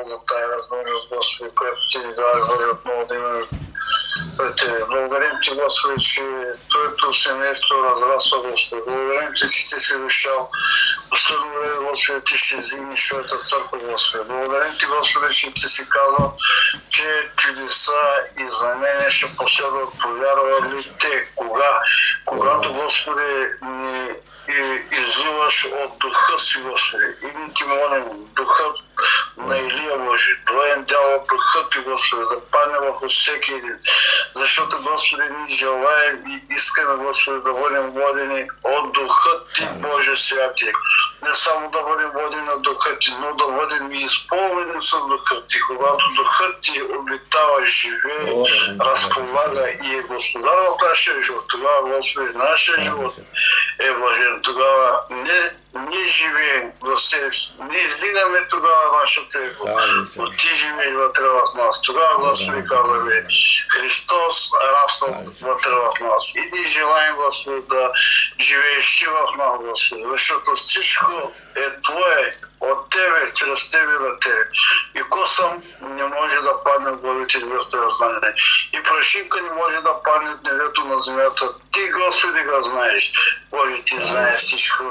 за тая възможност, Господи, която Ти ни даде възможност много да имаме пред Тебе. Благодарим Ти, Господи, че Твоето семейство разраства, Господи. Благодарим Ти, че Ти си решал последно време, Господи, Ти ще взимеш Твоята църква, Господи. Благодарим Ти, Господи, че Ти си казал, че чудеса и знамения ще последват, повярват ли Те? Кога? Когато, Господи, ни изливаш от духа си, Господи. И ни Ти молим, духът на Илия, Боже, двоен дял от духът Ти, Господи, да падне върху всеки един. Защото, Господи, ние желаем и искаме, Господи, да бъдем водени от духът Ти, Боже святи. Не само да бъдем водени от духът Ти, но да бъдем и изпълнени с духът Ти. Когато духът Ти обитава, живее, разполага и е господар в нашия живот, тогава, Господи, нашия живот е блажен. Тогава не живеем в себе си, не издигаме тогава нашата его, но Ти живееш вътре в нас. Тогава, Господи, казваме, Христос раснал вътре в нас. И ние желаем, Господи, да живееш Ти в нас, Господи, защото всичко е Твое, от Тебе, чрез Тебе, на Тебе. И косъм не може да падне в главите небето на знание. И прашинка не може да падне от небето на земята. Ти, Господи, го знаеш. Боже, Ти знаеш всичко.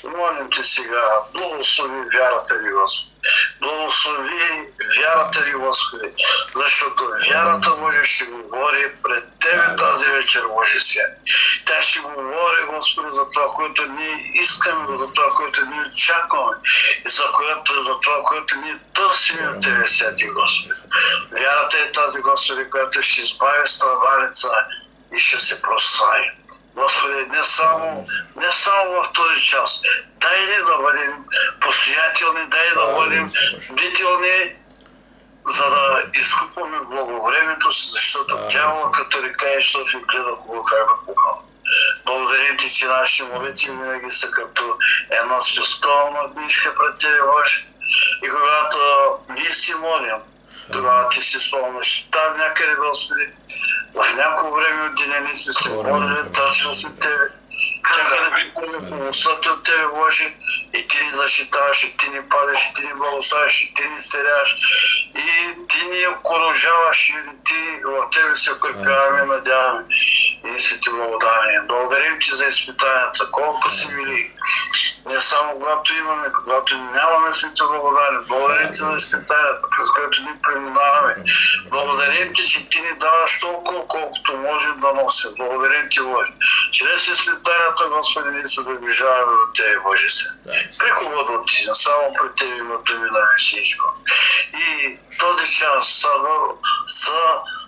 Молим Те сега, благослови вярата ни, Господи. Благослови вярата ни, Господи, защото вярата, Боже, ще говори пред Тебе тази вечер, Боже свят. Тя ще говори, Господи, за това, което ние искаме, за това, което ние очакваме и за това, което ние търсим от Тебе, святи Господи. Вярата е тази, Господи, която ще избави страдалица и ще се прослави. Господи, не само в този час. Дай ни да бъдем постоятелни, дай да бъдем бдителни, за да изкупваме благовремето си, защото дявола като река и София гледа кого как да погал. Благодарим Ти, че нашите молитви винаги са като една спестовна книжка пред Тебе, Боже. И когато ние си молим, тогава Ти си спомняш там някъде, Господи. В някакво време от деня ние сме се молили, търсили сме Тебе. Чакали да помня помощта от Тебе, Боже, и Ти ни защитаваш, и Ти ни падаш, и Ти ни благославяш, и Ти ни селяш, и Ти ни окоръжаваш, и Ти в Тебе се укрепяваме, надяваме. И ние сме Ти благодарни. Благодарим Ти за изпитанията, колко си мили. Не само когато имаме, когато нямаме, сме Ти благодарни. Благодарим Ти за изпитанията, през които ни преминаваме. Благодарим Ти, че Ти ни даваш толкова, колкото можем да носим. Благодарим Ти, Боже. Чрез изпитанията, Господи, ние се доближаваме до Тебе, Боже се. При кого да отидем? Само при Тебе името ми на всичко. И този час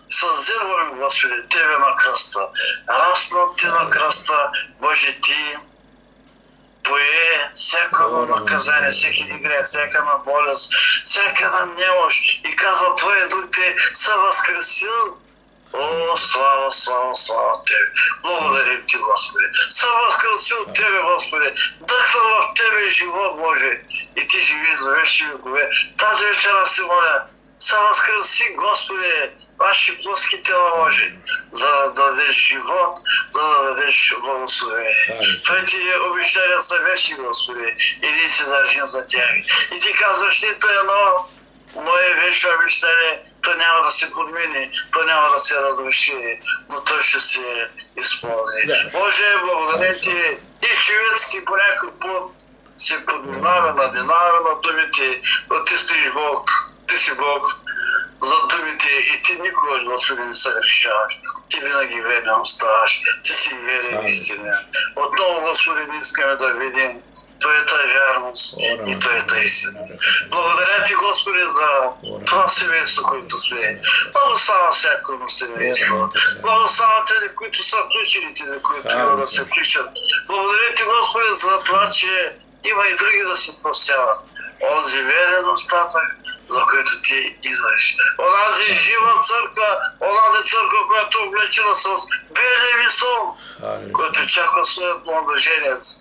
съзерваме, Господи, Тебе на кръста. Раснат Ти на кръста, Боже, Ти пое всяко едно наказание, всеки грех, всяка една болест, всяка една немощ и каза, Твоя дух Те се възкресил. О, слава, слава, слава Тебе! Благодарим Ти, Господи! Съм възкресил Тебе, Господи! Дъхна в Тебе живот, Боже! И Ти живи за вечни векове. Тази вечера се моля, съм възкреси, Господи, Ваши плоски тела, Боже, за да дадеш живот, за да дадеш благословение. Твоите обещания са вечни, Господи, и ние се държим за тях. И Ти казваш, нито едно мое вечно обещание, то няма да се подмени, то няма да се разруши, но то ще се изпълни. Боже, благодарим Ти и човецки по някой път се подминава, надинава на думите, но Ти стоиш Бог, Ти си Бог за думите и Ти никога, Господи, не се решаваш. Ти винаги верен оставаш, Ти си верен истина. Отново, Господи, не искаме да видим Твоята вярност и Твоята истина. Благодаря Ти, Господи, за това семейство, което сме. Благославя всяко семейство. Благославя тези, които са включени, тези, които трябва да се включат. Благодаря Ти, Господи, за това, че има и други да се спасяват. Онзи верен остатък, за който Ти идваш. Онази жива църква, онази църква, която е облечена с белия висон, който чаква своят младоженец.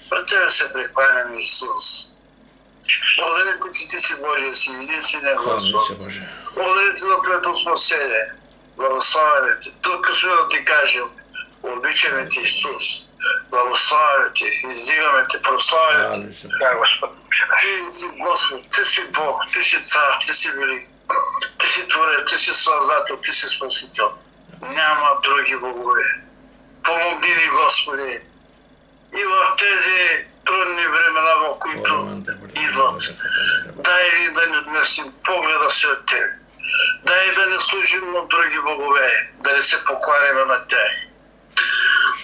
Пред Тебе се прекланяме, Исус. Благодаря Ти, че Ти си Божия си, единствения Господ. Благодаря Ти за Твоето спасение. Благославяме Ти. Тук сме да Ти кажем, обичаме Ти, Исус. Благославяме Ти, издигаме Те, прославяме Ти. Ти си Господ, ти си Бог, ти си цар, ти си велик, ти си Творец, ти си Създател, ти си Спасител. Няма други богове. Помогни ни, Господи, и в тези трудни времена, в които идват. Дай ни да не отместим погледа след Тебе. Дай да не служим на други богове, да не се покланяме на тях.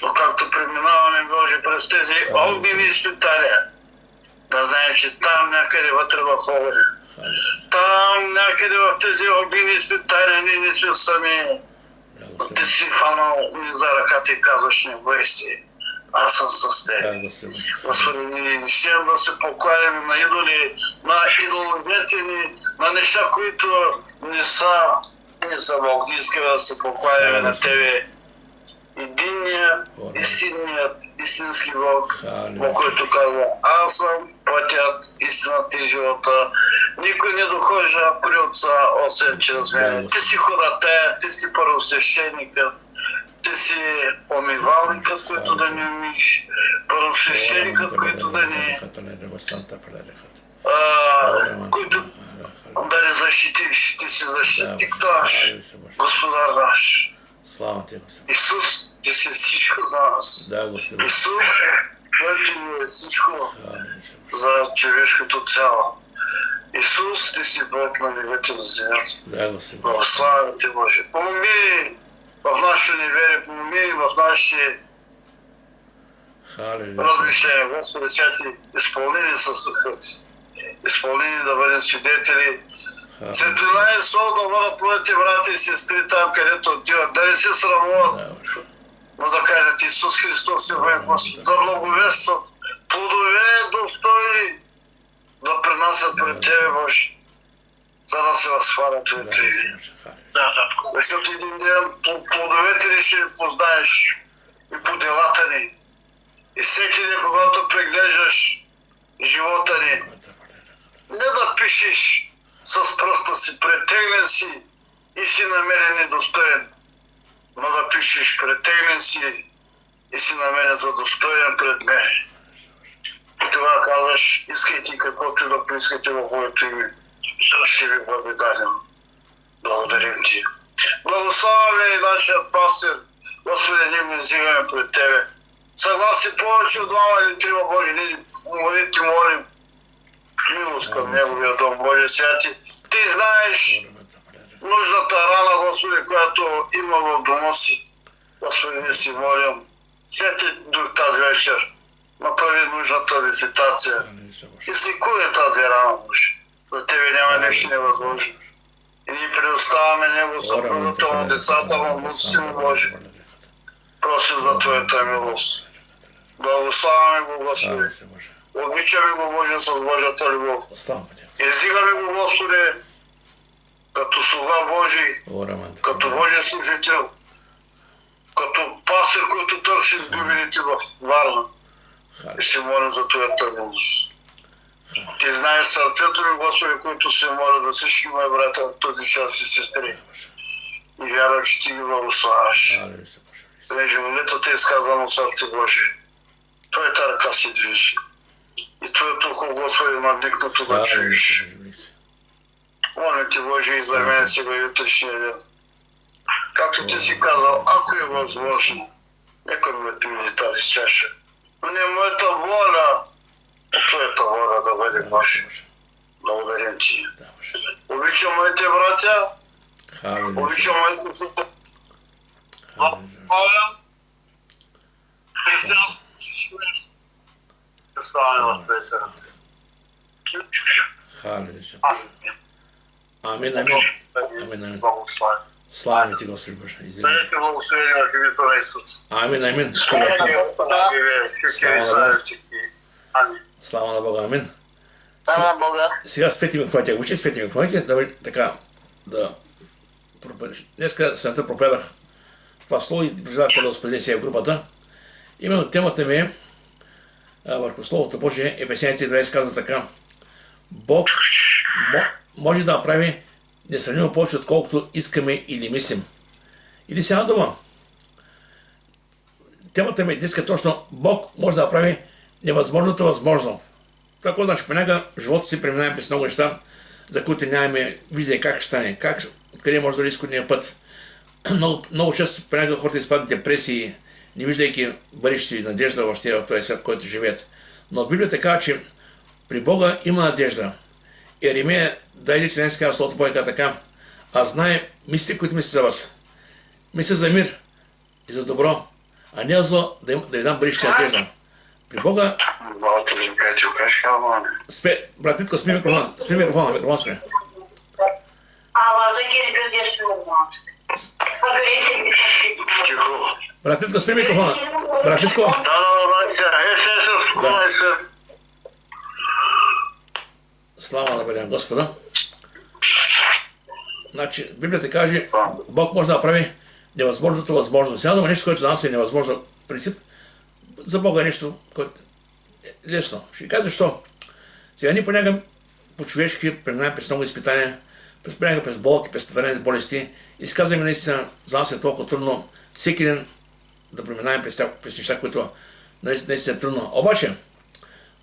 Но както преминаваме, Боже, през тези огнени изпитания, да знаем, че там някъде вътре в огъня, там някъде в тези огнени изпитания ние не сме сами. Ти си фанал ни за ръката и казваш: не бой си, аз съм с теб. Господи, ние не искам да се покланяме на идоли, на идолозетени, на неща, които не са Бог. Не искаме да се покланяме на Тебе. Единният, истинният, истински Бог, в който казва: аз съм пътят, истината и живота. Никой не дохожда при Отца, освен чрез мен. Ти си ходатая, ти си първосвещеникът, ти си омивалникът, който да ни умиш, първосвещеникът, който да ни който да ни защитиш. Ти си защитник наш, Господар наш. Слава Ти, Господи. Исус, Ти си всичко за нас. Да, Господи. Исус, който е всичко за човешкото цяло. Исус, Ти си Бог на небето на земята. Да, Господи. Благославяме Те, Боже. Помогни в нашето неверие, помогни в нашите размишления. Господи, сега Ти изпълнени с духът. Изпълнени да бъдем свидетели. Светлина и сол да бъдат твоите брати и сестри там, където отиват, да не се срамуват, но да кажат: Исус Христос е Бог, Господ, да благовестват, плодове достойни да принасят пред Тебе, Боже, за да се възхвалят Твоето име. Защото един ден плодовете ни ще познаеш и по делата ни. И всеки ден, когато преглеждаш живота ни, не да пишеш с пръста си: претеглен си и си намерен недостоен, но да пишеш: претеглен си и си намерен за достоен пред мен. И това казваш: искайте каквото да поискате в Моето име, ще ви бъде дадено. Благодарим Ти. Благославяме и нашият пастир. Господи, ние го издигаме пред Тебе. Съгласи повече от 2 или 3, Боже, ние Ти молим милост към Неговия дом, Боже, сега Ти знаеш нужната рана, Господи, която има в дома си. Господи, ние си молим, сега Ти дух тази вечер, направи нужната визитация. Излекувай тази рана, Боже. За Тебе няма нещо невъзможно. И ние предоставяме Него съпругата на децата му, внуците му, Боже. Просим за Твоята милост. Благославяме го, Господи. Обичаме го, Боже, с Божията любов. Издигаме го, Господи, като слуга Божий, като Божий служител, като пастир, който търси изгубените в Варна. И се молим за Твоята милост. Ти знаеш сърцето ми, Господи, които се моля за всички мои брата от този час и сестри. И вярвам, че Ти ги благославяш. Понеже молитвата е изказано сърце Божие. Твоята ръка се движи. И Твоето ухо, Господи, надникнато да чуеш. Молим Ти, Боже, и за мен сега и утрешния ден. Както Ти си казал, ако е възможно, нека ме мине тази чаша. Но не моята воля, Твоята воля да бъде, Боже. Благодарим Ти. Обичам моите братя, обичам моите сестри. Благославям християнското всичко нещо. Представяме в Твоите ръце. Амин, амин. Слава Ти, Господи Боже. Дайте благословение в името на Исус. Амин, амин. Слава на Бога, амин. Слава на Бога. Сега спете ми хватя. Учи, спете ми хватя. Давай така да... Днеска сутринта проповядах това слово и призовах да споделя сега в групата. Именно темата ми е върху Словото Божие, Ефесяните 20 казва така: Бог може да направи несравнимо повече, отколкото искаме или мислим. Или сега дума. Темата ми днес е точно: Бог може да направи невъзможното възможно. Това какво значи? Понякога в живота си преминаваме през много неща, за които нямаме визия как ще стане, откъде може да изходния път. Много често понякога хората изпадат депресии, не виждайки бъдещето и надежда въобще в този свят, който живеят. Но Библията казва, че при Бога има надежда. Еремия, дайде членски казва Словото Бога така, аз знае мислите, които мисля за вас. Мисля за мир и за добро, а не за зло, да ви дам бъдеща надежда. При Бога... Брат Митко, спи микрофона, микрофон спи. Брат Митко, спи микрофона. Брат Митко. Да. Слава да бъде на Господа. Значи, Библията каже, Бог може да направи невъзможното възможно. Сега има нещо, което за нас е невъзможно. В принцип, за Бога е нещо, което е лесно. Ще ви кажа защо. Сега ние понякога по-човешки преминаваме през много изпитания, през болки, през страдания, болести и си казваме наистина, за нас е толкова трудно всеки ден да преминаваме през неща, които наистина е трудно. Обаче,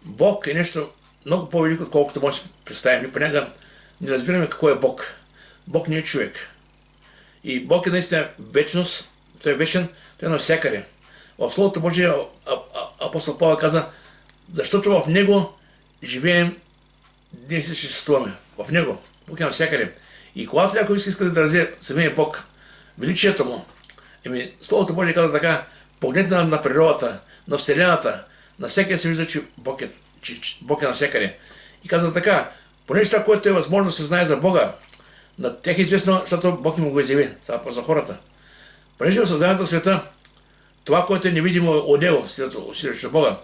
Бог е нещо много по-велико, отколкото може да си представим. Ние понякога не разбираме какво е Бог. Бог не е човек. И Бог е наистина вечност, той е вечен, той е навсякъде. В Словото Божие апостол Павел каза, защото в Него живеем, ние си съществуваме. В Него. Бог е навсякъде. И когато някой иска да развие самия Бог, величието му, Словото Божие каза така, погледнете на природата, на Вселената, на всеки се вижда, че Бог е навсякъде. И каза така, понеже това, което е възможно да се знае за Бога, на тях е известно, защото Бог им го изяви. Това за хората. Понеже в съзнанието на света, това, което е невидимо от Него, срещу Бога,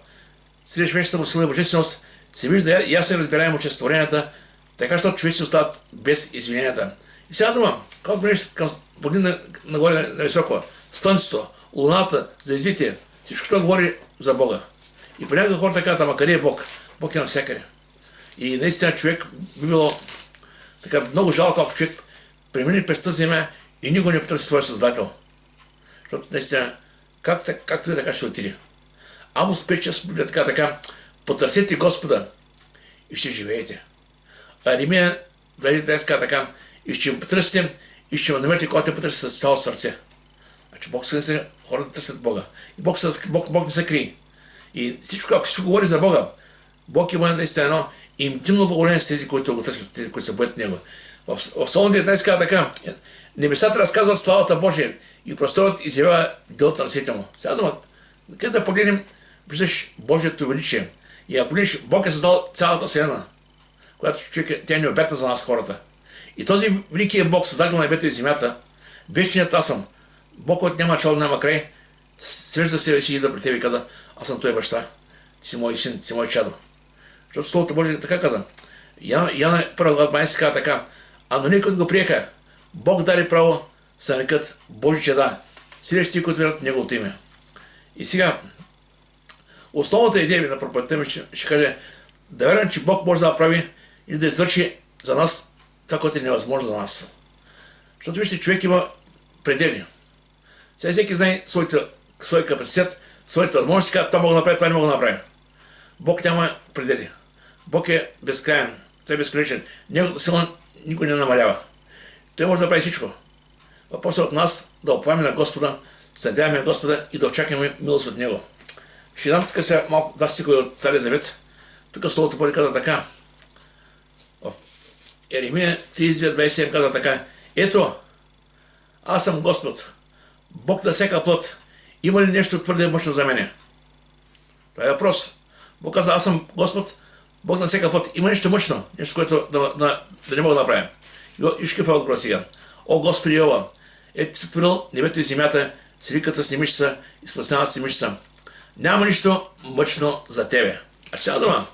срещу вечната му сила и божественост, се вижда ясно и разбираемо чрез творенията, така, защото човеци остават без извиненията. И сега дума, когато погледнеш нагоре на високо, слънцето, луната, звездите, всичко това говори за Бога. И понякога хората казват, ама къде е Бог? Бог е навсякъде. И наистина човек би било така много жалко, ако човек премине през тази земя и никога не потърси своя създател. Защото наистина, както и така ще отиде. Амос 5:6 Библия така, потърсете Господа и ще живеете. А Еремия 2:13 така, и ще го потърсите и ще го намерите, когато те потърсите с цяло сърце. Значи Бог се хората търсят Бога. И Бог не се крие. И ако всичко говори за Бога, Бог има наистина едно интимно благоволение с тези, които го търсят, тези, които се боят Него. В Псалом 19 казва така, небесата разказват славата Божия и просторът изявява делата на сетя му. Сега дума, къде да погледнем, виждаш Божието величие. И ако погледнеш, Бог е създал цялата вселена, която тя е необятна за нас хората. И този великият Бог, създател на небето и земята, вечният аз съм, Бог, който няма начало, няма край, свежда себе си и да при тебе и каза, аз съм твой баща, ти си мой син, ти си мой чадо. Защото Словото Божие така каза. Яна 1:12 каза така, а на които го приеха, Бог даде право са нарекат Божи чада, срещу които верят в Неговото име. И сега, основната идея на проповедта ми ще каже, да верим, че Бог може да направи и да извърши за нас това, което е невъзможно за нас. Защото вижте, човек има предели. Сега всеки знае свой капацитет, своите възможности, казва, това мога да направя, това не мога да направя. Бог няма предели. Бог е безкрайен. Той е безконечен. Неговата сила никой не намалява. Той може да прави всичко. Въпросът е от нас да оплаваме на Господа, да надяваме на Господа и да очакваме милост от Него. Ще дам тук сега малко да стихове от Стария Завет. Тук Словото Божие каза така. В Еремия 32:27 каза така. Ето, аз съм Господ, Бог на всяка плът. Има ли нещо твърде мъчно за мене? Това е въпрос. Бог каза, аз съм Господ, Бог на всяка плът. Има нещо мъчно, нещо, което да не мога да направя. Виж какъв е отговор сега. О, Господи Йова, ти си творил небето и земята, с великата си мишца и спасената си мишца. Няма нищо мъчно за тебе. А сега дума.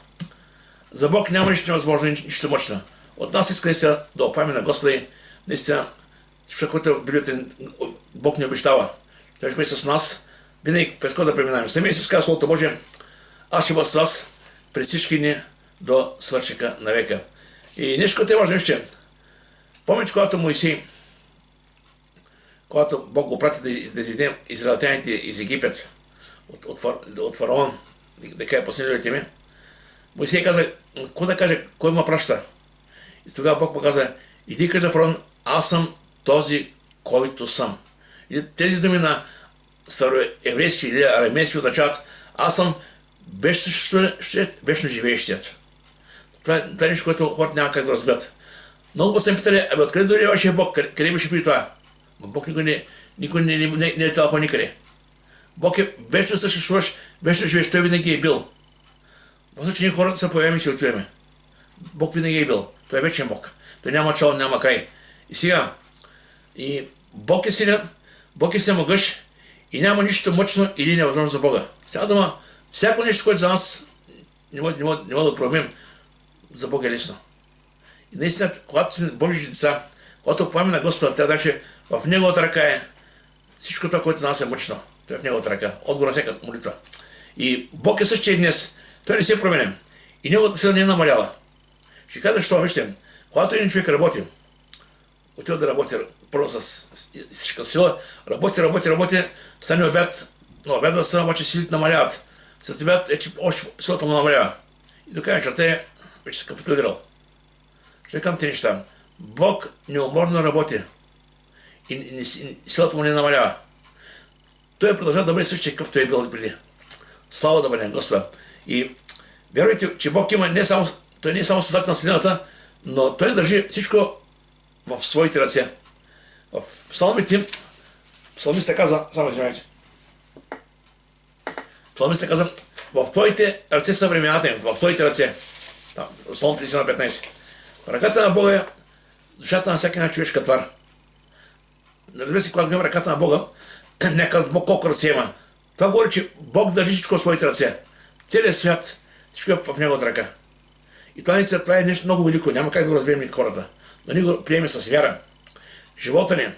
За Бог няма нищо невъзможно, нищо мъчно. От нас иска да опамим на Господи, наистина, защото което Бог ни обещава. Той ще бъде с нас, винаги през който да преминаваме. Самия Исус казва Словото Божие, аз ще бъда с вас през всички дни до свършека на века. И нещо, което е важно, ще. Помните, когато Бог го прати да изведе израелтяните из Египет от фараон, да кажа последните ми, Моисей каза, какво да каже, кой ме праща? И тогава Бог му каза, иди кажи на фараон, аз съм този, който съм. И тези думи на староеврейски или арамейски означават, аз съм вечно живеещият. Това е нещо, което хората няма как да разберат. Много път съм питали, откъде дойде вашия Бог, къде беше при това? Но Бог никой не е телефон никъде. Бог е вечно съществуваш, вечно живееш, той винаги е бил. В случай ние хората се появим и си отиваме. Бог винаги е бил. Той е вечен Бог. Той няма начало, няма край. И сега, Бог е силен, Бог е всемогъщ и няма нищо мъчно или невъзможно за Бога. Сега дума, всяко нещо, което за нас не може да променим, за Бог е лесно. И наистина, когато сме Божи деца, когато поемем на Господа, тя значи в Неговата ръка е всичко това, което за нас е мъчно. Той е в Неговата ръка. Отговор на всяка молитва. И Бог е същия днес. Той не се променя. И Неговата сила не е намаляла. Ще кажа, защо, вижте, когато един човек работи, отива да работи първо с всичка сила, работи, стане обяд, но обяда са, обаче силите намаляват. След обяд още силата му намалява. И до края черта вече се капитулирал. Ще към тези неща. Бог неуморно работи и силата му не намалява. Той продължава да бъде същия, какъвто е бил преди. Слава да бъде на Господа. И вярвайте, че Бог има той не е само създател на Вселената, но той държи всичко в своите ръце. В псалмите, псалмистът казва, псалмистът казва, в твоите ръце са времената им, в твоите ръце. Псалм 31:15. Ръката на Бога е душата на всяка една човешка твар. Разбира се, когато гледам ръката на Бога, не казвам Бог колко ръце има. Това говори, че Бог държи всичко в своите ръце. Целият свят, всичко е в Неговата ръка. И това е нещо много велико, няма как да го разберем хората. Но ние го приемем с вяра. Живота ни,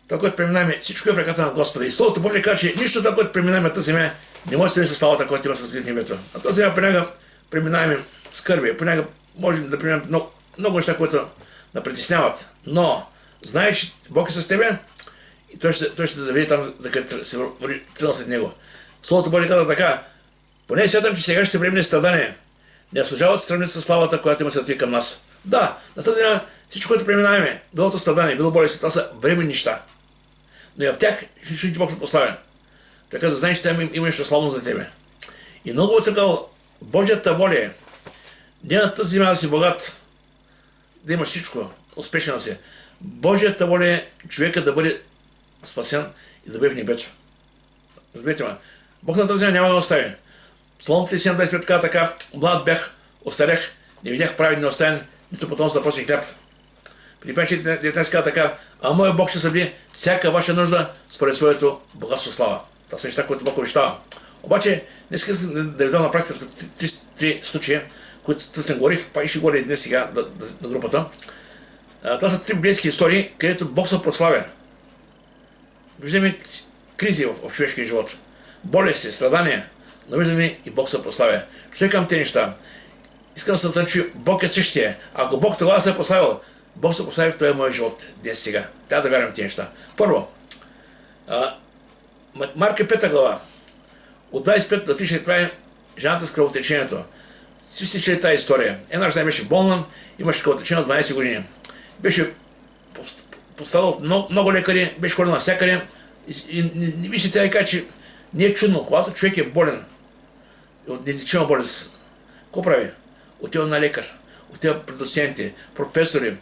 това, което преминаваме, всичко е в ръката на Господа. И Словото Божие казва, че нищо това, което преминаваме на тази земя, не може да се сравни с славата, която има с небето. На тази земя понякога преминаваме скърби, понякога можем да преминаваме много неща, които да притесняват. Но знаеш, че Бог е с тебе и той ще те заведе там, за където се тръгна след Него. Словото Божие казва така, поне смятам, че сега ще времени страдания не заслужават сравнение с славата, която има след към нас. Да, на тази земя всичко, което преминаваме, било страдание, било болести, това са временни неща. Но и в тях ще Бог ще поставя. Така за знаеш, че там има нещо славно за тебе. И много се казал, Божията воля е не на тази земя да си богат, да имаш всичко, успешен да си. Божията воля е човека да бъде спасен и да бъде в небето. Разберете ме, Бог на тази земя няма да остави. Псалом 37:25 казва така, млад бях, остарях, не видях праведен оставен, нито потомство да проси хляб. При 5:19 казва така, а моят Бог ще събди всяка ваша нужда според своето богатство слава. Това са неща, които Бог обещава. Обаче, днес искам да ви дам на практика три случая, които тъсен говорих, па и ще говоря днес сега на групата. Това са три библейски истории, където Бог се прославя. Виждаме кризи в човешкия живот. Болести, страдания, но виждаме и Бог се прославя. Ще към тези неща. Искам да се знам, че Бог е същия. Ако Бог тогава се е прославил, Бог се прослави в този мой живот днес сега. Трябва да вярвам тези неща. Първо, Марка 5 глава. От 25 до 30 това е жената с кръвотечението. Всички чели тази история. Една жена беше болна, имаше кръвотечение от 12 години. Беше пострадал от много лекари, беше ходил навсякъде. И вижте, тя ви казва, че не е чудно, когато човек е болен от неизлечима болест, какво прави? Отива на лекар, отива при доценти, професори,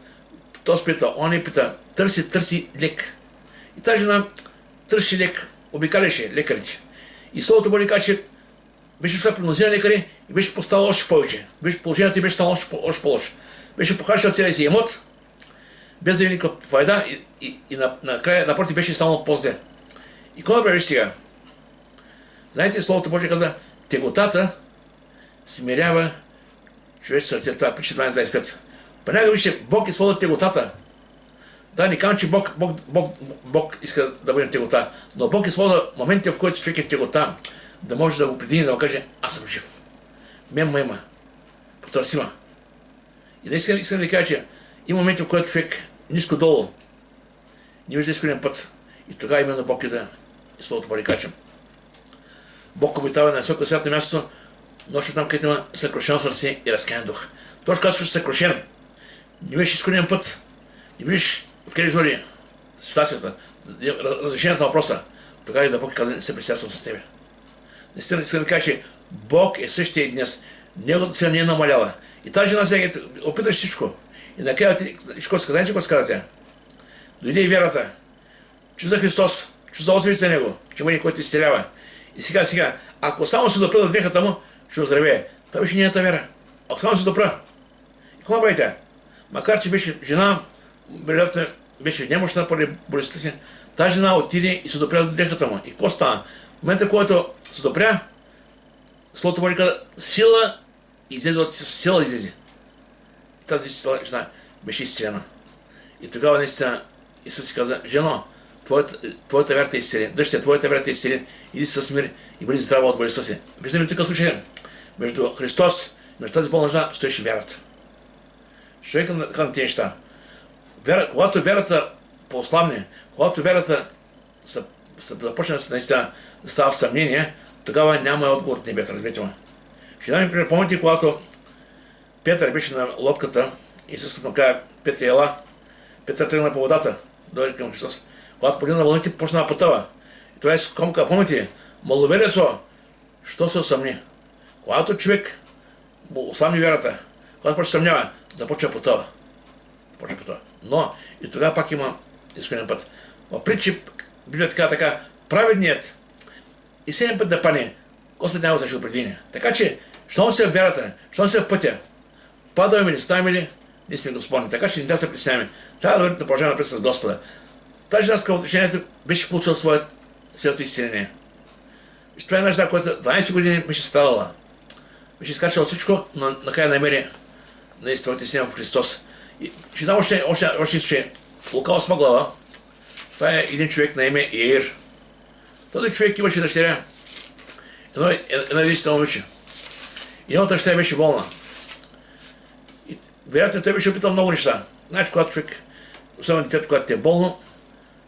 този пита, он не пита, търси лек. И тази жена търси лек, обикаляше лекарите. И Словото Божие казва, че беше шла при мнозина лекари и беше поставила още повече. Положението й беше станало още по-лошо. Беше похарчила целия си имот, без да има никаква файда и накрая, напротив, беше станало по-зле. И какво да правиш сега? Знаете, Словото Божие каза, теготата смирява човешко сърце. Това е притча 12:25. Понякога вижте, Бог използва теготата. Да, не казвам, че Бог иска да бъде тегота, но Бог използва моментите, в които човек е тегота, да може да го предвиди, да му каже, аз съм жив. Мен има. Потърсима. И да искам да ви кажа, че има моменти, в които човек ниско долу не вижда изходен път. И тогава именно Бог и Словото Божие кача. Бог обитава на високо свято място, нощта там, където има съкрушено сърце и разкаян дух. Точно казваш, че съкрушен. Не виж изконен път. Не виж откъде дори ситуацията, разрешението на въпроса. Тогава и да Бог каза, не се присясвам с тебе. Наистина искам да кажа, че Бог е същия и днес. Неговата сила не е намаляла. И тази жена сега опиташ всичко. И накрая ти, знаете какво сказа тя? Дойде и вярата. Чу за Христос, чу за озвица него, че има някой, който изцелява. И сега, ако само се допра до дрехата му, ще оздравее. Това беше нейната вяра. Ако само се допра. И какво прави тя? Макар че беше жена, вероятно беше немощна поради болестта си, тази жена отиде и се допря до дрехата му. И какво стана? В момента, когато се допря, словото може да каза, сила излезе от сила излезе. И тази жена беше изцелена. И тогава наистина Исус си каза, жено, твоята вяра те изцели, дъщеря, твоята вяра те изцели, иди с мир и бъди здрава от болестта си. Виждаме тук случай, между Христос и между тази болна жена стоеше вярата. Човекът на тези неща. Когато вярата по-ослабне, когато вярата започне наистина да става в съмнение, тогава няма отговор от небето, разберете ме. Ще дам ми пример, помните, когато Петър беше на лодката, Исус като му каза, Петър ела, Петър тръгна по водата, дойде към Христос. Когато погледна на вълните, почна да потъва. И това е комка, помните, маловерие що се усъмни. Когато човек ослабни вярата, когато почне съмнява, започва да потъва. Но и тогава пак има изходен път. В притчи Библията така, праведният и 7 път да пане, Господ няма защита предвиния. Така че, щом се в вярата, щом се в пътя, падаме ли, ставаме ли, ние сме Господни. Така че не да се присяваме. Трябва да бъдете да продължаваме напред с Господа. Тази жена с кръвоотечението беше получила своето изцеление. И това е една жена, която 12 години беше страдала. Беше изкачала всичко, но накрая намери наистина изцеление в Христос. И ще дам още изучение. Лука 8 глава. Това е един човек на име Яир. Този човек имаше дъщеря. Една единствена момиче. И едната дъщеря беше болна. И вероятно той беше опитал много неща. Значи, когато човек, особено детето, когато е болно,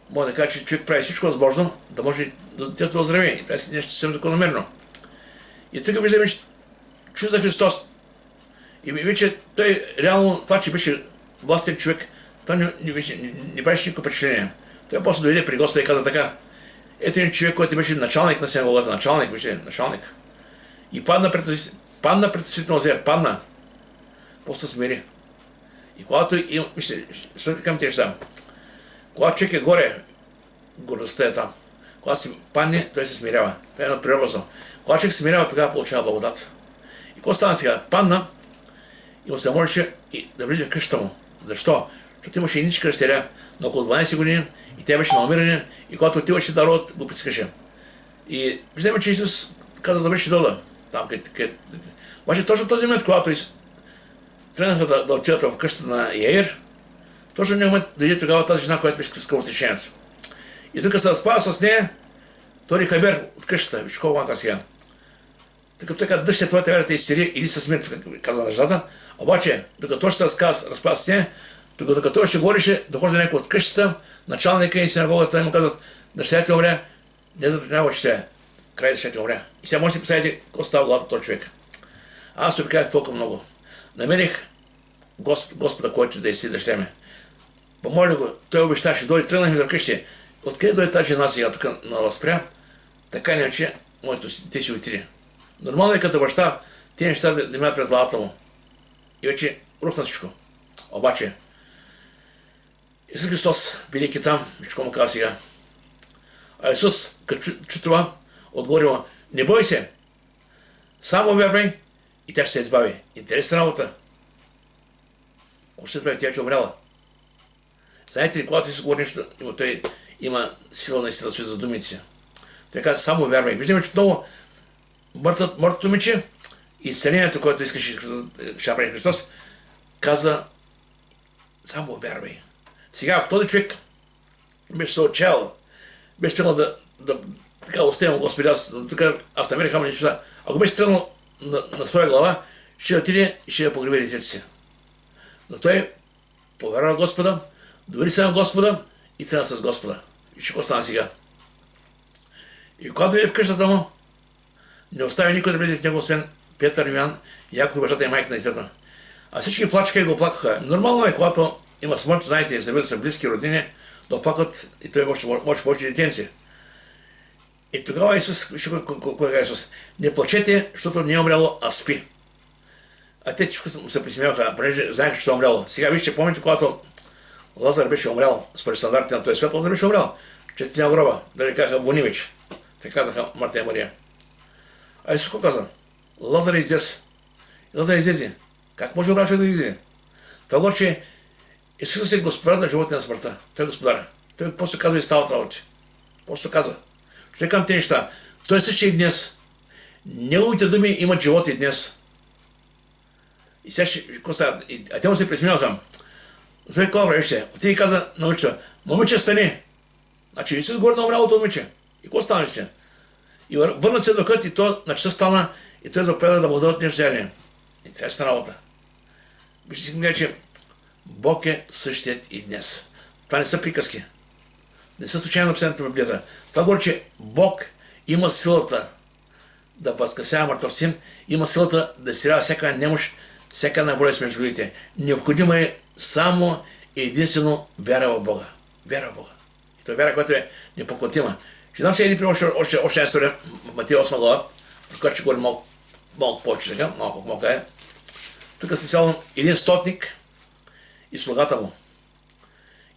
може да каже, че човек прави всичко възможно, да може детето да оздравее. И това е нещо съвсем закономерно. И тук виждаме, че чу за Христос. И вече той реално, това, че беше властен човек, това не правеше никакво впечатление. Той после дойде при Господа и каза така. Ето един човек, който беше началник на синагогата, началник. И падна пред Святително озеро, падна. После смири. И когато ще към тези неща. Когато човек е горе, гордостта е там. Когато си падне, той се смирява. Това е едно преобразно. Когато човек се смирява, тогава получава благодат. И какво стана сега? Падна и му се можеше да влезе в къщата му. Защо? Защото имаше едничка дъщеря на около 12 години и тя беше на умиране и когато отиваше да род, го прискаше. И виждаме, че Исус каза да беше дода. Там, обаче точно този момент, когато тръгнаха да отидат в къщата на Яир, точно в този момент дойде тогава тази жена, която беше с кръвотечението. И тук се разпава с нея, той хабер от къщата. Виж колко малка сега. Докато така дъщеря твоята вяра те изцели, иди със мир, каза на жената. Обаче, докато ще се разпава с нея, докато ще говорише, дохожда някой от къщата, началника и синагогата, и му казват, дъщеря ти умря, не затруднява, че ще край дъщеря ти умря. И сега може да си представите какво става главата този човек. Аз се обикалях толкова много. Намерих Господа, който да изцели дъщеря ми. Помоля го, той обеща, ще дойде, тръгнахме за къщи. Откъде дойде тази жена сега тук на възпря? Така не че моето те си отиде. Нормално е като баща, тези неща да минат през главата му. И вече рухна всичко. Обаче, Исус Христос, бидейки там, виж му казва сега. А Исус, като чу това, отговори му, не бой се, само вярвай и тя ще се избави. Интересна работа. Ако ще се избави, тя ще умряла. Знаете ли, когато Исус говори нещо, той има сила наистина да се за думите си. Той казва, само вярвай. Виждаме, че отново мъртвото момиче и изцелението, което искаше да прави Христос, каза, само вярвай. Сега, ако този човек беше се отчаял, беше тръгнал да така оставям Господи, аз намерих хамо неща. Ако беше тръгнал на своя глава, ще отиде и ще погреби детето си. Но той повярва на Господа, довери се на Господа и тръгна с Господа. И ще какво стана сега? И когато дойде в къщата му, не остави никой да влезе в него, освен Петър, Йоан, Яков, бащата и майка на детето. А всички плачеха и го плакаха. Нормално е, когато има смърт, знаете, събират се близки родини, да плакат и той може детенци. И тогава Исус, кога Исус, не плачете, защото не е умряло, а спи. А те всичко се присмяваха, понеже знаеха, че е умряло. Сега вижте, помните, когато Лазар беше умрял, според стандартите на този свят, Лазар беше умрял. Четите на гроба, да кажа Вонивич. Те казаха Марта и Мария. А Исус какво каза? Лазар е излез. Лазар излезе. Как може обрача да излезе? Това че Исус е господар на живота и на смъртта. Той е господар. Той после казва и стават работи. После казва. Ще към тези неща. Той също и днес. Неговите думи имат живот и днес. И сега ще... А те му се присмиваха. Той какво правище? Отиде и каза на момичето. Момиче, стани. Значи Исус говори на умрялото момиче. И какво стана се? И върна се до кът и то на часа стана и той заповяда да му дадат нещо зеление. И това е работа. Вижте, че Бог е същият и днес. Това не са приказки. Не са случайно написаните в Библията. Това говори, че Бог има силата да възкресява мъртвци, има силата да изцелява всяка немощ, всяка болест между людите. Необходимо е само единствено вяра в Бога. Вяра в Бога. И това е вяра, която е непоклатима. Ще дам се един пример, още една история, Матея 8 глава, в която ще говорим малко повече сега, малко е. Тук е специално един стотник и слугата му.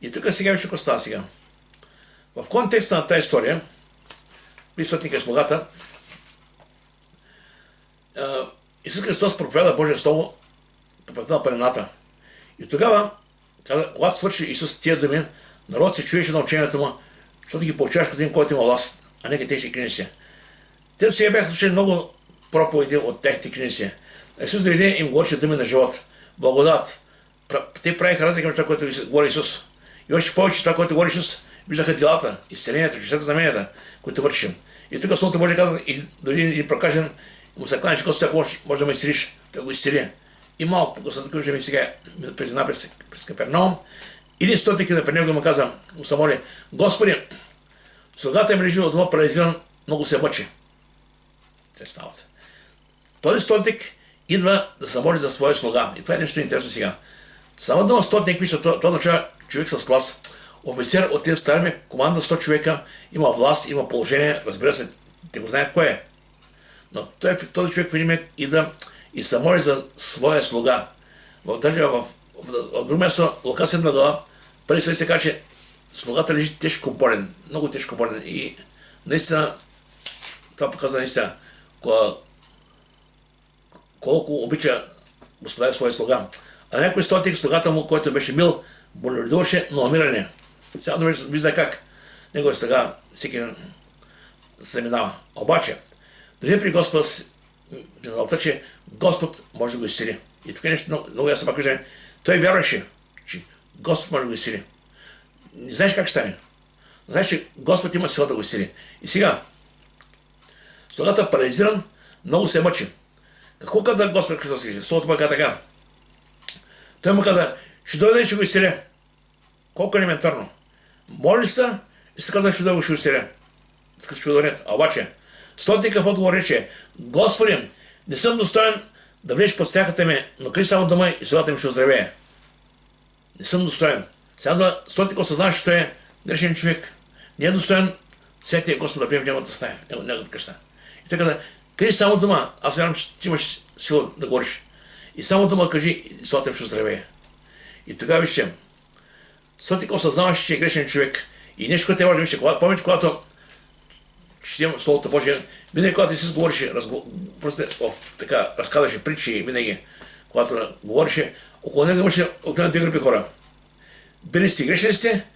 И тук сега вижте какво става сега. В контекста на тази история, при стотника и слугата, Исус Христос проповяда Божие Слово по пътя на планината. И тогава, когато свърши Исус тия думи, народ се чуеше на учението му, защото ги получаваш като един, който има власт, а не те си книжи. Те сега бяха слушали много проповеди от техните книжи. Исус дойде им говореше думи на живот, благодат. Те правиха разлика между това, което говори Исус. И още повече това, което говори Исус, виждаха делата, изцеленията, чудесата, знаменията, които вършим. И тук Словото Божие казва, и дори един прокажен, му се кланя, че ако може да ме изцелиш, да го изцели. И малко по-късно, тук виждаме сега, преди напред през Капернаум, един стотник на пред него му каза, му се моли, Господи, слугата им лежи от дома парализиран, много се мъчи. Те стават. Този стотник идва да се моли за своя слуга. И това е нещо интересно сега. Само дума стотник, вижте, това означава човек с власт. Офицер от тези старми, команда 100 човека, има власт, има положение, разбира се, те го знаят кое е. Но този човек в идва и се моли за своя слуга. В друго място, Лука 7 глава, първи се казва, че слугата лежи тежко болен, много тежко болен. И наистина, това показва наистина, колко обича Господа своя слуга. А някой стотик, слугата му, който беше бил, боледуваше на умиране. Сега вижда как неговия слуга всеки се минава. Обаче, дойде при Господа зналта, че Господ може да го изцели. И тук е нещо много ясно пак кажа. Той вярваше, че Господ може да го изцели. Не знаеш как ще стане. Но знаеш, че Господ има сила да го изцели. И сега, слугата парализиран, много се мъчи. Какво каза Господ Христос? Словото каза така. Той му каза, ще дойде и ще го изцеля. Колко елементарно. Моли се и се каза, ще дойде и ще го изцеля. Така се чудо. А обаче, стотникът отговори, че Господи, не съм достоен да влезеш под стяхата ми, но кажи само дома и слугата ми ще оздравее. Не съм достоен. Сега стотникът осъзнава, че той е грешен човек. Не е достоен Святия Господ да приеме в неговата стая, неговата къща. И той каза, кажи само дума, аз вярвам, че ти имаш сила да говориш. И само дума кажи и слугата ми ще оздравее. И тогава вижте, стотникът осъзнаваше, че е грешен човек. И нещо, което е важно, вижте, помните, когато четем Словото Божие, винаги когато Исус говореше, така разказваше притчи, винаги, когато говореше, около него имаше около две групи хора. Били сте грешни сте,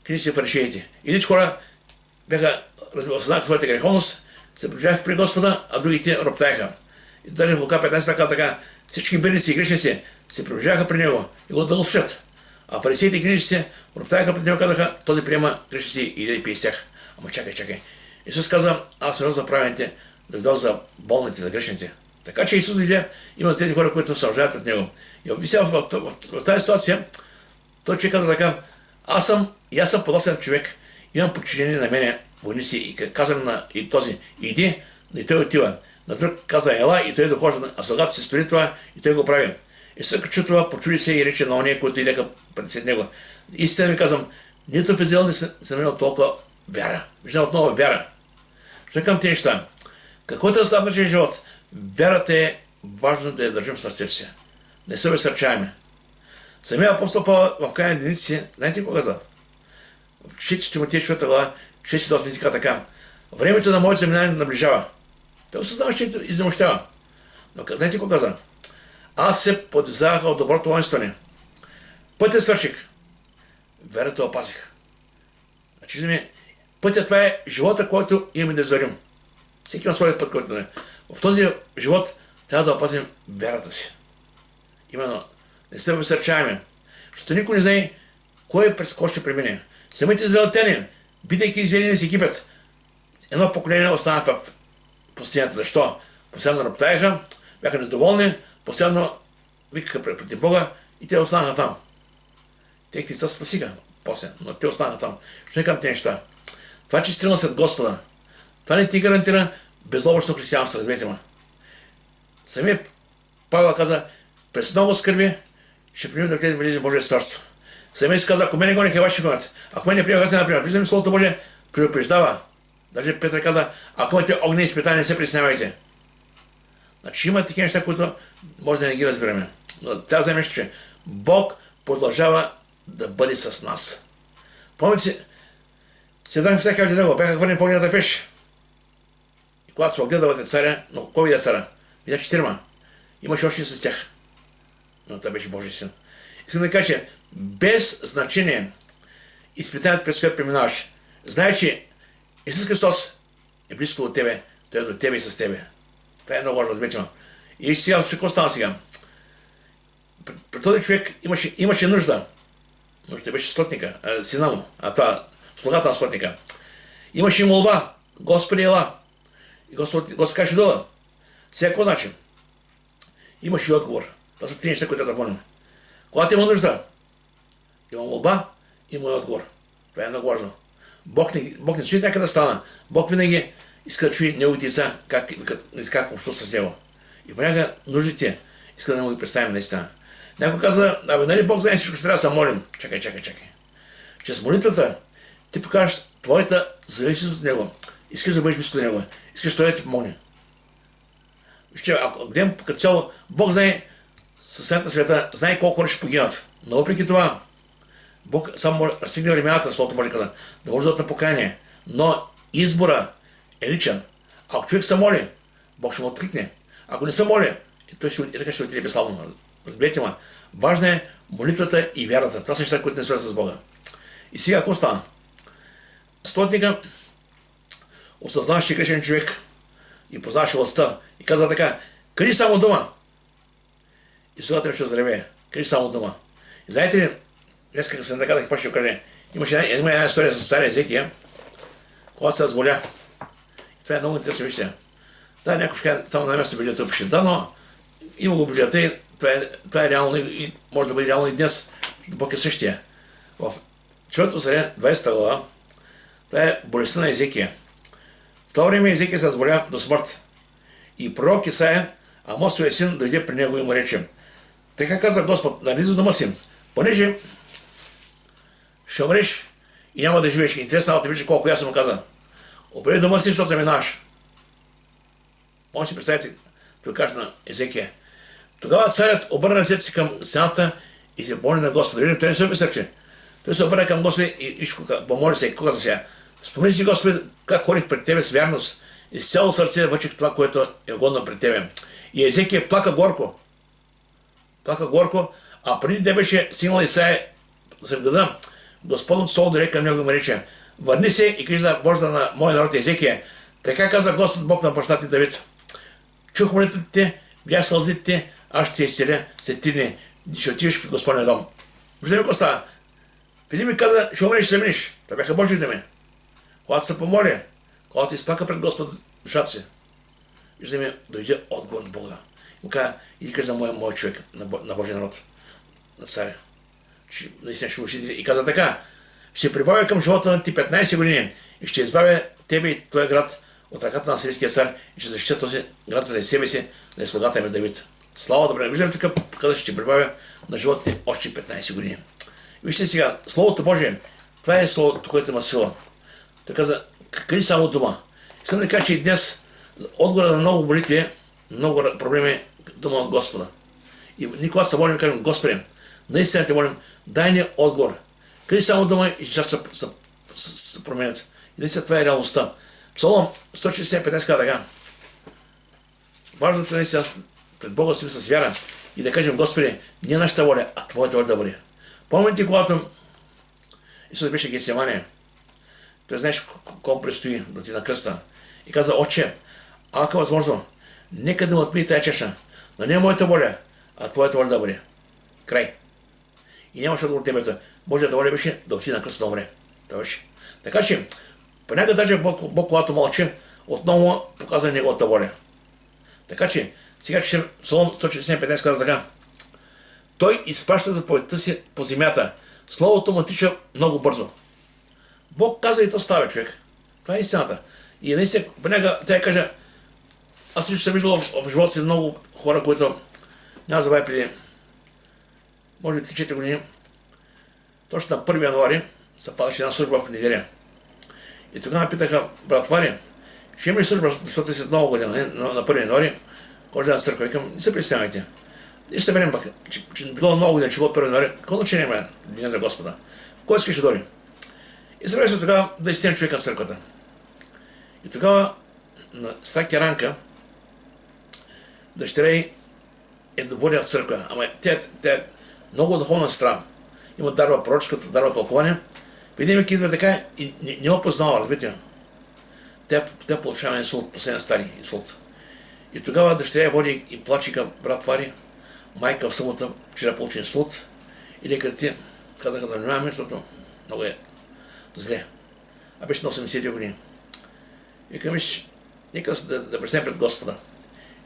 книжите фарисеите. И нич хора бяха, осъзнаха своята греховност, се приближаваха при Господа, а другите роптаеха. И даже в Лука 15 така, всички белици и грешници се приближаваха при него и го да го слушат. А фарисеите и книжници роптаеха пред него, казаха, този приема грешници и иде и пие с тях. Ама чакай. Исус каза, аз не за правените, да дойда за болните, за грешните. Така че Исус дойде, има тези хора, които се оживяват от него. И в тази ситуация, той човек каза така, аз съм подосен човек, имам подчинение на мене, войници, и казвам на и този, иди, и той отива. На друг каза ела и той дохожда, а слугата си стори това и той го прави. И също чу това, почуди се и рече на ония, които идеха пред него. Истина ви казвам, нито в Израел не съм имал толкова вяра. Виждам отново вяра. Ще към тези неща. Каквото е следващия живот, вярата е важно да я държим в сърцето си. Не се обесърчаваме. Самия апостол Павел в края на единици, знаете кога каза? В 4 Тимотея 4 глава, 6-8 езика така. Времето на моето заминаване наближава. Той осъзнава, че изнемощава. Но знаете кога каза? Аз се подвизавах от доброто воинстване. Пътя свърших. Верата опазих. Значи, пътя това е живота, който имаме да извървим. Всеки има своя път, който не. В този живот трябва да опазим вярата си. Именно, не се обесърчаваме. Защото никой не знае кой през кой ще премине. Самите израелтяни, бидейки изведени с Египет, едно поколение остана в пустинята. Защо? Постоянно роптаеха, бяха недоволни, постоянно викаха против Бога и те останаха там. Техните се спасиха после, но те останаха там. Ще не към тези неща. Това, че си тръгнал след Господа, това не ти гарантира безлобочно християнство, разберете ме. Самият Павел каза, през много скърби ще приемем да влезем в Божие Божие царство. Самият си каза, ако мене гониха, ваши гонят. Ако мене приемах, аз не например. Виждаме Словото Божие предупреждава. Даже Петър каза, ако имате огнени изпитания, не се притеснявайте. Значи има такива неща, които може да не ги разбираме. Но трябва да вземеш, че Бог продължава да бъде с нас. Помните си, седнахме всяка от него, бяха хвърлени в огнената пещ. И когато се огледавате царя, но кой видя царя? Видя 4. Имаше още с тях. Но това беше Божий син. Искам да кажа, че без значение изпитанието, през което преминаваш, знай, че Исус Христос е близко от тебе, той е до тебе и с тебе. Това е много важно, разберете. И сега, какво стана сега? При този човек имаше нужда. Нужда беше слотника, сина му, а това слугата на слотника. Имаше молба, Господи ела. И Господ каже дола. Всяко начин. Имаше и отговор. Това са 3 неща, които да запомним. Когато има нужда, има молба, има и отговор. Това е много важно. Бог не стои някъде да стана. Бог винаги иска да чуе неговите деца, как общува с него. И понякога нуждите иска да не му ги представим наистина. Някой каза, нали Бог знае всичко, ще трябва да се молим. Чакай. Чрез молитвата ти покажеш твоята зависимост от него. Искаш да бъдеш близко до него. Искаш той да ти помогне. Вижте, ако гледам като цяло, Бог знае съвсем света, знае колко хора ще погинат. Но въпреки това, Бог само може да разстигне времената, словото може да каза, да може да дадат на покаяние. Но избора е личен. Ако човек се моли, Бог ще му откликне. Ако не се моли, той така ще отиде безславно. Разберете ме, важна е молитвата и вярата. Това са неща, които не свързват с Бога. И сега, какво стана? Стотника осъзнаваше грешен човек и познаваше властта и каза така, кажи само дума. И слугата ми ще заревее. Кажи само дума. И знаете ли, днес като съм казах, какво ще кажа, има една история с царя Езекия, когато се разболя. И това е много интересно, вижте. Да, някой ще каже, само на място библията пише. Да, но има го библията и това е реално и може да бъде реално и днес. Бог е същия. В 4 Царя, 20 глава, това е болестта на Езекия. В това време Езекия се разболя до смърт. И пророк Исаия, Амосовия син, дойде при него и му рече, така каза Господ, нали за дома си, понеже ще умреш и няма да живееш. Интересно, да виждаш колко ясно му каза. Опреди дома си, защото заминаваш. Може си представите, той каже на Езекия. Тогава царят обърна лицето си към стената и се помоли на Господа. Видим, той не се обесърчи. Той се обърна към Господа и помоли се и каза сега. Спомни си, Господи, как ходих пред Тебе с вярност и с цяло сърце върших това, което е угодно пред Тебе. И Езекия плака горко. А преди да беше стигнал Исаия за града, Господът сол дойде към него и му рече, върни се и кажи на Божда на моя народ Езекия. Така каза Господ Бог на баща ти Давид. Чух молитвите, видях сълзите, аз ще те изцеля след 3 дни. Ще отиваш в Господния дом. Виждаме какво става. Преди ми каза, ще умреш, ще минеш. Това бяха Божи думи. Когато се помоли, когато изплака пред Господ душата си, виждаме, дойде отговор от Бога. И му каза, иди кажи на моя човек, на Божия народ, на царя. Наистина ще учи и каза така, ще прибавя към живота на ти 15 години и ще избавя тебе и твоя град от ръката на сирийския цар и ще защитя този град заради себе си, да е слугата ми Давид. Слава добре. Виждам тук, каза, ще прибавя на живота още 15 години. Вижте сега, Словото Божие, това е Словото, което има сила. Той каза, къде само дума. Искам да кажа, че и днес отговора на много молитви, много проблеми е дума от Господа. И никога се молим, кажем, Господи, наистина те молим, дай ни отговор. Къде само дума и часа се променят. И наистина това е реалността. Псалом 165 казва така. Важното е наистина пред Бога си с вяра и да кажем, Господи, не нашата воля, а Твоята воля да бъде. Помните, когато Исус беше в Гесимания, той знаеш колко предстои да ти на кръста. И каза, Отче, ако е възможно, нека да ме отмие тая чаша, но не е моята воля, а Твоята воля да бъде. Край. И нямаше отговор темето. Божията воля беше да отиде на кръста да умре. Това беше. Така че, понякога даже Бог, когато мълчи, отново показва неговата воля. Така че, сега че Псалом 165 казва така. Той изпраща заповедта си по земята. Словото му тича много бързо. Бог казва и то става, човек. Това е истината. И наистина, понякога тя каже, аз лично съм виждал в живота си много хора, които няма забавя преди, може би 3-4 години, точно на 1 януари се падаше една служба в Нигерия. И тогава питаха, брат Вари, ще има ли служба, защото е след много година, на 1 януари, кой да църква? Викам, не се притеснявайте. И ще се берем пък, че било много година, че било 1 януари, какво значение има Деня за Господа? Кой искаш да дори? И събрали се тогава 20 човека в църквата. И тогава на Стаки Ранка дъщеря й е доволена в църква. Ама тя е много духовна сестра. Има дарва пророческата, дарва тълкование. Видимайки идва така и не ме познава, разбирате. Тя получава инсулт, последен стари инсулт. И тогава дъщеря води и плаче към брат Вари, майка в събота, вчера получи инсулт. И лекарите казаха да внимаваме, защото много е зле. А беше на 80 години. И камиш, нека да представим пред Господа.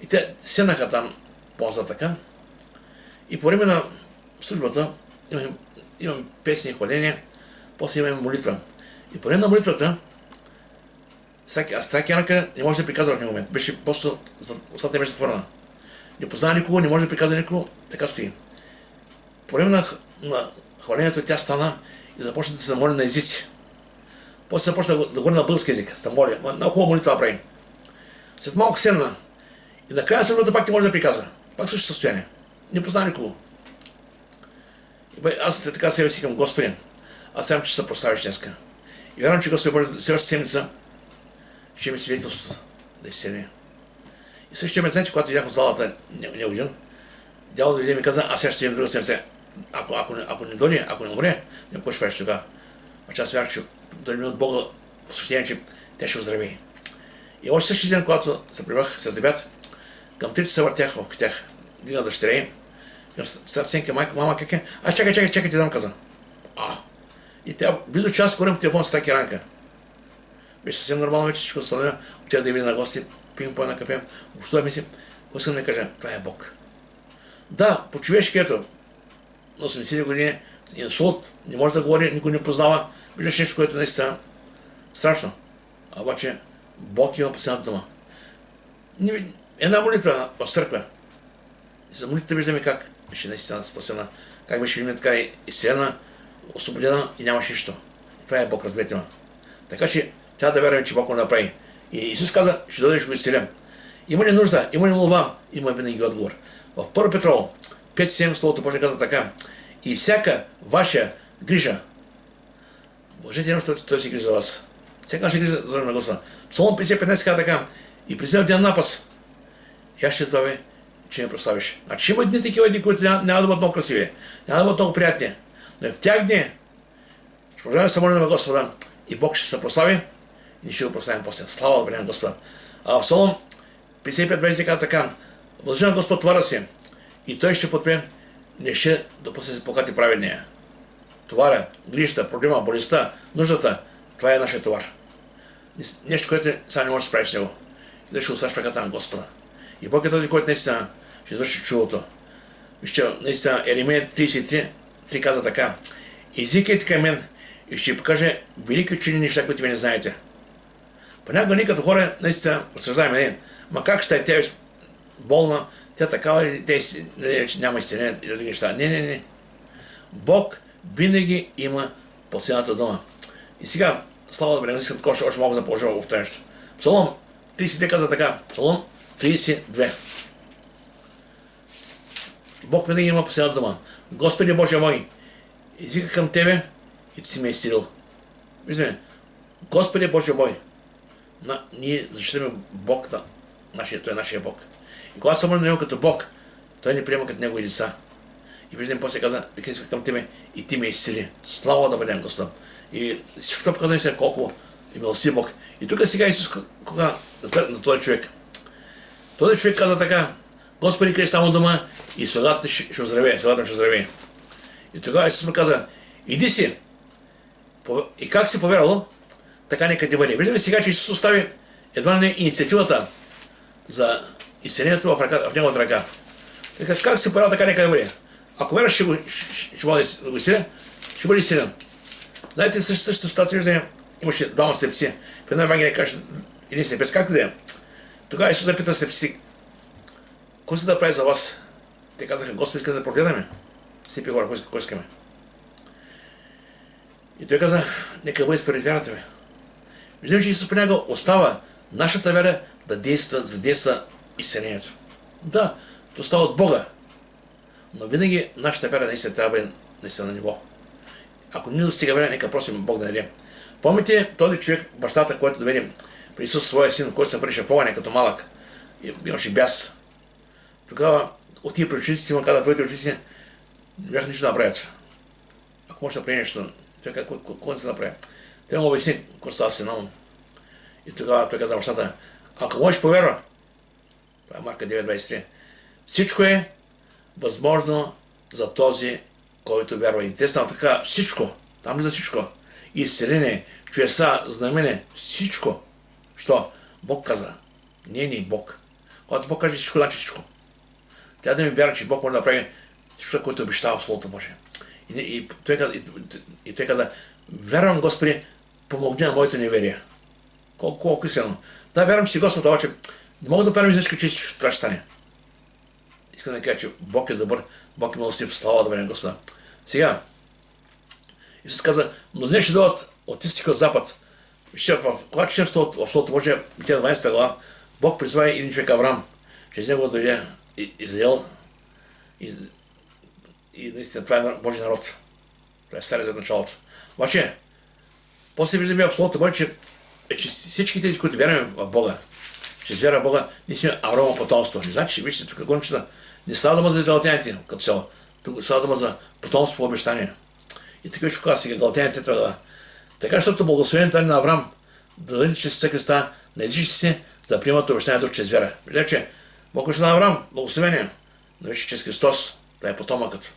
И те седнаха там по-за така. И по време на службата имам песни и хваления, после имаме молитва. И по време на молитвата, Стаки Ранка не може да приказва в него момент. Беше просто, устата беше затворена. Не познава никого, не може да приказва никого, така стои. По време на хвалението тя стана и започна да се моли на езици. После започна да говори на български език, се моли. Много хубава молитва прави. След малко седна и накрая службата пак не може да приказва. Пак също състояние. Не познава никого. И аз така себе си към Господи, аз трябва, че се прославиш днеска. И вярвам, че Господи Боже, следващата седмица ще ми свидетелството да изцели. И същия ме, знаете, когато бях в залата не один, дявол дойде и ми каза, аз сега ще имам друга седмица. Ако не дойде, ако не умре, не какво ще правиш тогава? А аз вярвам, че дойде ми от Бога посвещение, че те ще оздрави. И още същия ден, когато се прибрах след обяд, към 3 часа въртях в тях, дигна дъщеря им, сенка, майка, мама, как е? Чакай, ти дам каза. И тя близо час говорим по телефон с Стаки Ранка. Беше съвсем нормално вече, всичко съдня, отида да видя на гости, пием по една кафе, общуваме си, какво искам да кажа, това е Бог. Да, по човешки ето, на 80 години, инсулт, не може да говори, никой не познава, виждаш нещо, което наистина страшно. А обаче Бог има последната дума. Една молитва в църква. И за молитвата виждаме как беше наистина спасена, как беше видим така изцелена, освободена и нямаше нищо. И това е Бог, разберете ме. Така че трябва да вярваме, че Бог го направи. И Исус каза, ще дойдеш го изцелям. Има ли нужда, има ли молба, има винаги отговор. В 1 Петрово 5:7 Словото Божие каза така. И всяка ваша грижа, Божете едно, защото той си грижа за вас. Всяка наша грижа за на Господа. Псалом 50:15 каза така. И при ден напас, и аз ще добавя, че ме прославиш. Значи има дни такива дни, които няма да бъдат много красиви, няма да бъдат много приятни. Но в тях дни ще продължаваме да се молим на Господа и Бог ще се прослави и ще го прославим после. Слава добре на Господа. А в Псалом 55:20 казва така. Възлежи на Господ товара си и той ще подпре, не ще допусне се покати праведния. Товара, грижата, проблема, болестта, нуждата, това е нашия товар. Нещо, което сега не може да справиш с него. И да ще оставиш праката на Господа. И Бог е този, който наистина ще извърши чудото. Вижте, наистина Еремия 33 казва така. Извикайте към мен и ще покажа велики чудни неща, които ви не знаете. Понякога ние като хора наистина разсъждаваме, ма как ще е тя болна, тя такава или няма изцеление или други неща. Не. Бог винаги има последната дума. И сега, слава да бъде, не искам такова, още мога да положа в това нещо. Псалом 32 каза така. Псалом 32. Бог винаги има последната дума. Господи Боже мой, извика към Тебе и Ти си ме изцелил. Виждаме, Господи Боже мой, ние защитаме Бог, Той е нашия Бог. И когато се молим на Него като Бог, Той ни приема като Негови деца. И виждаме, после каза, извика към Тебе и Ти ме изцели. Слава да бъдем, Господа. И всичко това показва сега колко е милостив Бог. И тук сега Исус кога на този човек. Този човек каза така, Господи, кажи само дума и слугата ще оздравее. И тогава Исус му каза, иди си. И как си повярвал, така нека ти бъде. Виждаме сега, че Исус остави едва не инициативата за изцелението в неговата ръка. Как си повярвал, така нека да бъде. Ако вярваш, ще бъде да го изцеля, ще бъде изцелен. Знаете, същата ситуация, виждаме, имаше двама слепци. В една Евангелие каже, един слепец, както да е. Тогава Исус запита слепци, кой се да прави за вас? Те казаха, Господи, искаме да прогледаме. Слепи хора, кой искаме? И той каза, нека бъде според вярата ми. Виждаме, че Исус понякога остава нашата вяра да задейства изцелението. Да, то става от Бога. Но винаги нашата вяра наистина трябва да бъде наистина на ниво. Ако не достига вяра, нека просим Бог да даде. Помните този човек, бащата, който доведе при Исус своя син, който се върши в огъня като малък, имаше бяс. Тогава отива при учениците и му каза, твоите ученици не бяха нищо да направят. Ако може да прави нещо, той каза, какво не се направи? Той му обясни, какво става сина му. И тогава той каза бащата, ако можеш повярва, това е Марка 9:23, всичко е възможно за този, който вярва. Интересно, така, всичко, там ли за всичко? Изцеление, чудеса, знамение, всичко. Що? Бог каза, не Бог. Когато Бог каже всичко, значи всичко. Тя да ми вярва, че Бог може да направи всичко, което обещава в Словото Божие. И той каза, вярвам, Господи, помогни на моето неверие. Колко искрено. Да, вярвам, че си Господ, обаче не мога да правим излишка, че това ще стане. Искам да кажа, че Бог е добър, Бог е милостив, слава да бъде на Господа. Сега, Исус каза, мнозина ще дойдат от изтока от запад. Когато четем в Словото Божие, 12 глава, Бог призва един човек Авраам, чрез него дойде Израел и наистина това е Божий народ. Това е Стария Завет началото. Обаче, после виждаме в Словото Божие, че всички тези, които вярваме в Бога, чрез вяра в Бога, ние сме Авраама потомство. Не значи, вижте, тук говорим, че не става дума за израелтяните като цяло. Тук става дума за потомство по обещание. И така ще казва сега, галатяните трябва да. Така, защото благословението на Авраам да дойде чрез Исуса Христа на езичниците, за да приемат обещанието чрез вяра. Виждате, че Бог ще на Авраам благословение, но вече чрез Христос, да е потомъкът.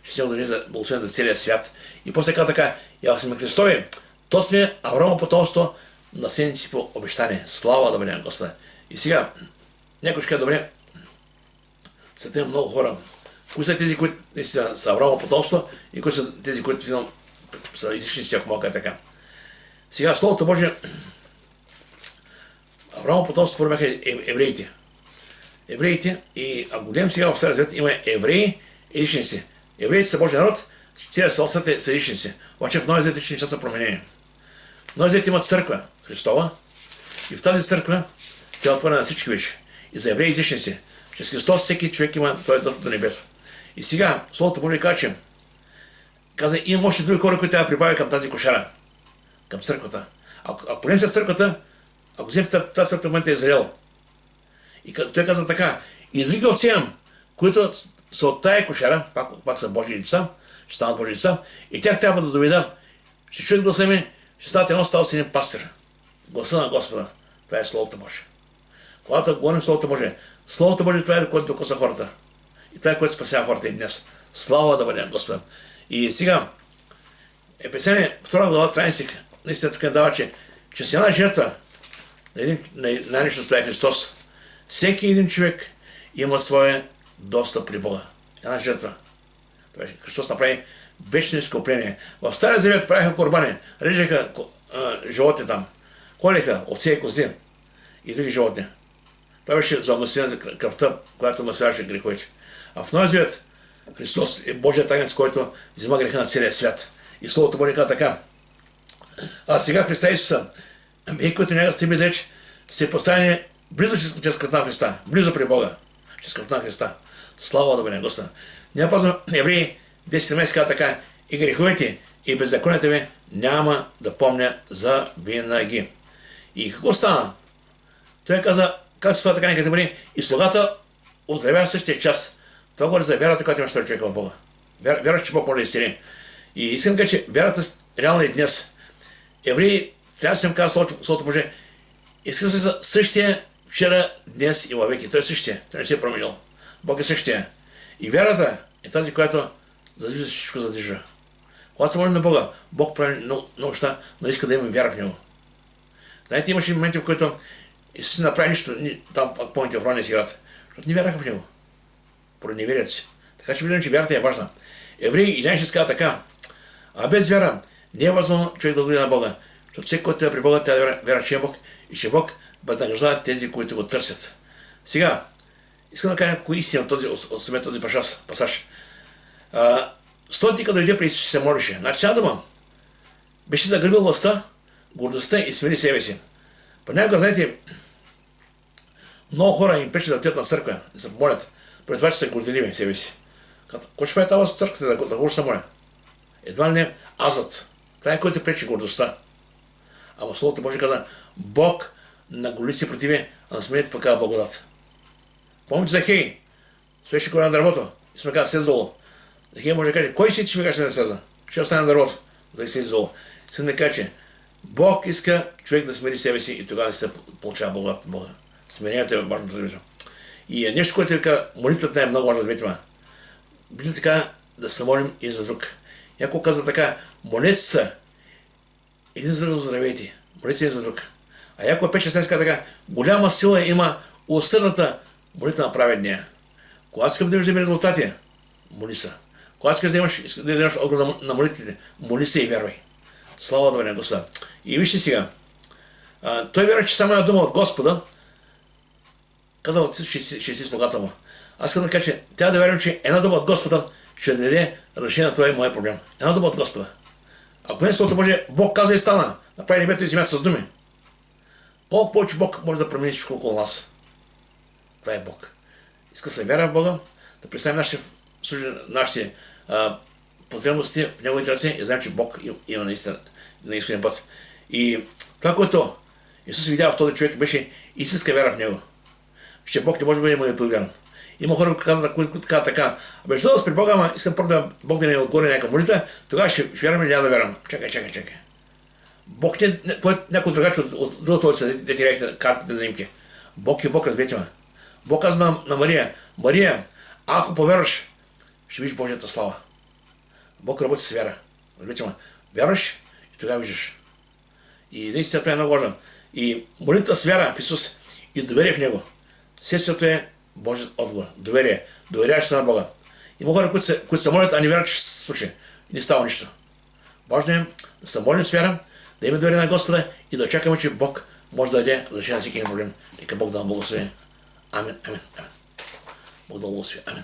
Ще се даде за благословение за целия свят. И после така, и ако сме Христови, то сме Авраама потомство, наследници по обещание. Слава да бъде на Господа. И сега, някой ще каже, добре, светим много хора. Кои са тези, които са Авраама потомство и кои са тези, които са излишници, ако мога така. Сега, Словото Божие, Авраама потомство първо бяха евреите. Евреите, и ако гледам сега в Стария Завет, има евреи и излишници. Евреите са Божия народ, целият свят са излишници. Обаче в Новия Завет излишни неща са променени. В Новия Завет имат църква Христова и в тази църква тя е отворена на всички вече. И за евреи и излишници. Чрез Христос всеки човек има той достъп до небето. И сега Словото Божие каза, има още други хора, които трябва да прибавя към тази кошара, към църквата. Ако погледнем църквата, ако вземем тази църква в момента е Израел. И той каза така, и други отсеям, които са от тая кошара, пак са Божии деца, ще станат Божии деца, и тях трябва да доведа, ще чуят гласа ми, ще станат едно стало с един пастир. Гласа на Господа. Това е Словото Божие. Когато говорим Словото Божие, Словото Божие това е, което докоса хората. И това е, което спасява хората и днес. Слава да бъде на Господа. И сега, Ефесяни 2 глава 13, наистина тук не дава, че с една жертва на нещо стоя Христос, всеки един човек има своя достъп при Бога. Една жертва. Христос направи вечно изкупление. В Стария Завет правиха корбани, режеха животи там. ходеха овце и кози и други животни. Това беше за омъсване за кръвта, която омъсваше греховете. А в Новия Завет Христос е Божият агнец, който взима греха на целия свят. И Словото Божие казва така: а сега Христа Исуса, вие, които няма сте далеч, сте поставени близо чрез кръвта на Христа, близо при Бога, чрез кръвта на Христа. Слава да бъде Господа. Не казвам Евреи 10:17 казва така: и греховете, и беззаконията ви няма да помня за винаги. И какво стана? Той каза, как се казва така, нека да бъде, и слугата оздравява същия час. Това говори за вярата, която има втори човек в Бога. Вярваш, че Бог може да изцели. И искам да кажа, че вярата реална и днес. Евреи, трябва да съм казал Словото Божие, Исус е същия вчера, днес и във веки. Той е същия. Той не се е променил. Бог е същия. И вярата е тази, която задвижва всичко задвижва. Когато се молим на Бога, Бог прави много неща, но иска да имаме вяра в Него. Знаете, имаше моменти, в които Исус не направи нищо, там, ако помните, в ранния си град, защото не вяраха в Него. Поради неверието си. Така че виждам, че вярата е важна. Евреи 11 ще казва така: а без вяра не е възможно човек да отговори на Бога. Защото всеки, който е при Бога, трябва да вяра, че е Бог и че Бог възнаграждава тези, които го търсят. Сега, искам да кажа няколко истини от този пасаж. Стоти, като дойде при Исус, се молише. Значи цяла дума беше загърбил властта, гордостта и смири себе си. Понякога, знаете, много хора им пречат да отидат на църква, да се молят, пред това, че са горделиви себе си. Кой ще прави това в църквата, да се моля? Едва ли не азът. Това е, който пречи гордостта. Ама Словото Божие каза: Бог наголи се противи, а на смирението покава благодат. Помните Захей? Стоеше горе на дървото и сме казали: слез долу. Захей може да каже: кой си ти ще ми кажеш да не слеза? Ще остане на дървото, да слез долу. Искам да кажа, че Бог иска човек да смири себе си и тогава се получава благодат от Бога. Смирението е важното да виждам. И нещо, което вика, молитвата е много важно да видим. Библията така да се молим и за друг. Някой каза така: молете се един за друг здравейте. Молете се и за друг. А Яков 5:16 каза така: голяма сила има усърдната молитва на праведния. Когато искам да виждаме резултати, моли се. Когато искаш да имаш отговор на молитвите, моли се и вярвай. Слава да бъде Господа. И вижте сега, той вярва, че само една дума от Господа, казал: ти ще си слугата му. Аз искам да кажа, че трябва да вярвам, че една дума от Господа ще даде решение на това и моя проблем. Една дума от Господа. Ако не е Словото Божие, Бог каза и стана. Направи небето и земята с думи. Колко повече Бог може да промени всичко около нас. Това е Бог. Иска да се вяра в Бога, да представим нашите потребности в Неговите ръце и знаем, че Бог има наистина път. И това, което Исус видя в този човек, беше истинска вяра в Него. Че Бог не може да бъде манипулиран. Има хора, които казват така: абе, защо да при Бога, ама искам първо Бог да ми отговори някаква молитва, тогава ще вярвам или няма да вярвам. Чакай. Бог не е някой другач от другата улица, да ти рейте картите на имки. Бог е Бог, разберете ме. Бог каза на Мария: Мария, ако повярваш, ще видиш Божията слава. Бог работи с вяра. Разберете ме. Вярваш и тогава виждаш. И наистина това е много важно. И молитва с вяра в Исус и доверие в Него. Следствието е Божият отговор. Доверие. Доверяваш се на Бога. Има хора, които се молят, а не вярват, че ще се случи. И не става нищо. Важно е да се молим с вяра, да имаме доверие на Господа и да очакваме, че Бог може да даде решение на всеки проблем. Нека Бог да нам благослови. Амин. Бог да благослови. Амин.